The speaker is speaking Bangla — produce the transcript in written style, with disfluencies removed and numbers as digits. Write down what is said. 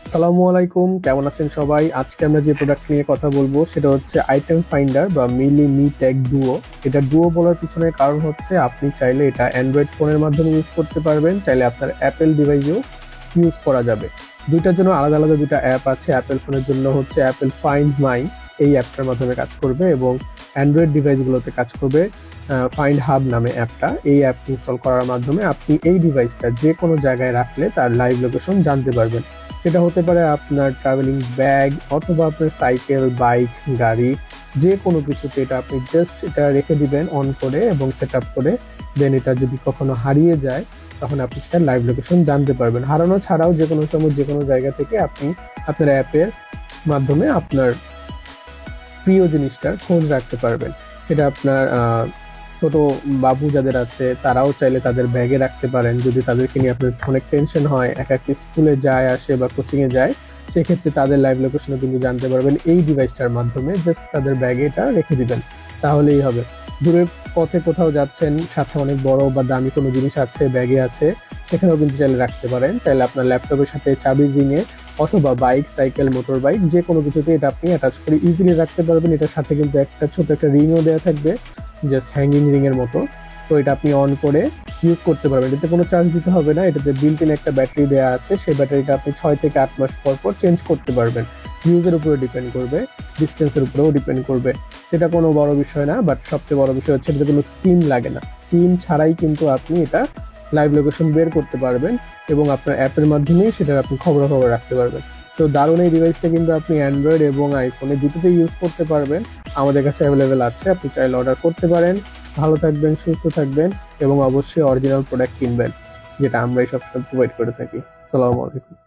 আসসালামু আলাইকুম, কেমন আছেন সবাই? আজকে আমরা যে প্রোডাক্ট নিয়ে কথা বলবো সেটা হচ্ছে আইটেম ফাইন্ডার বা মিলি মি ট্যাগ ডুও। এটা ডুও বলার পিছনে কারণ হচ্ছে আপনি চাইলে এটা অ্যান্ড্রয়েড ফোনের মাধ্যমে ইউজ করতে পারবেন, চাইলে আপনার অ্যাপেল ডিভাইসেও ইউজ করা যাবে। দুইটার জন্য আলাদা আলাদা দুইটা অ্যাপ আছে। অ্যাপেল ফোনের জন্য হচ্ছে অ্যাপেল ফাইন্ড মাই, এই অ্যাপটার মাধ্যমে কাজ করবে, এবং অ্যান্ড্রয়েড ডিভাইসগুলোতে কাজ করবে ফাইন্ড হাব নামে অ্যাপটা। এই অ্যাপ ইনস্টল করার মাধ্যমে আপনি এই ডিভাইসটা যে কোনো জায়গায় রাখলে তার লাইভ লোকেশন জানতে পারবেন। সেটা হতে পারে আপনার ট্রাভেলিং ব্যাগ অথবা আপনার সাইকেল, বাইক, গাড়ি, যে কোনো কিছুতে এটা আপনি জাস্ট এটা রেখে দিবেন অন করে এবং সেট আপ করে। দেন এটা যদি কখনো হারিয়ে যায় তখন আপনি সেটা লাইভ লোকেশন জানতে পারবেন। হারানো ছাড়াও যে কোনো সময় যে কোনো জায়গা থেকে আপনি আপনার অ্যাপের মাধ্যমে আপনার প্রিয় জিনিসটার খোঁজ রাখতে পারবেন। সেটা আপনার ছোট বাবু যাদের আছে তারাও চাইলে তাদের ব্যাগে রাখতে পারেন। যদি তাদেরকে নিয়ে আপনার অনেক টেনশন হয়, একা একটি স্কুলে যায় আসে বা কোচিং এ যায়, সেক্ষেত্রে তাদের লাইভ লোকেশনও কিন্তু জানতে পারবেন এই ডিভাইসটার মাধ্যমে। জাস্ট তাদের ব্যাগে এটা রেখে দিবেন, তাহলেই হবে। দূরের পথে কোথাও যাচ্ছেন, সাথে অনেক বড় বা দামি কোনো জিনিস আছে, ব্যাগে আছে, সেখানেও কিন্তু চাইলে রাখতে পারেন। চাইলে আপনার ল্যাপটপের সাথে চাবি রিংয়ে অথবা বাইক, সাইকেল, মোটর বাইক, যে কোনো কিছুতে এটা আপনি অ্যাটাচ করে ইজিলি রাখতে পারবেন। এটার সাথে কিন্তু একটা ছোট একটা রিংও দেওয়া থাকবে, জাস্ট হ্যাঙ্গিং রিং এর মতো। তো এটা আপনি অন করে ইউজ করতে পারবেন, এটাতে কোনো চার্জ দিতে হবে না। এটাতে বিল্ট ইন একটা ব্যাটারি দেওয়া আছে, সেই ব্যাটারিটা আপনি 6 থেকে 8 মাস পর পর চেঞ্জ করতে পারবেন। ইউজের উপরে ডিপেন্ড করবে, ডিস্টেন্সের উপরেও ডিপেন্ড করবে। সেটা কোনো বড় বিষয় না, বাট সবচেয়ে বড় বিষয় হচ্ছে এটাতে কোনো সিম লাগে না। সিম ছাড়াই কিন্তু আপনি এটা লাইভ লোকেশন বের করতে পারবেন এবং আপনার অ্যাপের মাধ্যমেই সেটা আপনি খবরাখবর রাখতে পারবেন। তো দারুণ এই ডিভাইসটা কিন্তু আপনি অ্যান্ড্রয়েড এবং আইফোনে দুটোতেই ইউজ করতে পারবেন। আমাদের কাছে অ্যাভেলেবেল আছে, আপনি চাইলে অর্ডার করতে পারেন। ভালো থাকবেন, সুস্থ থাকবেন এবং অবশ্যই অরিজিনাল প্রোডাক্ট কিনবেন, যেটা আমরাই সবসময় প্রোভাইড করে থাকি। আসসালামু আলাইকুম।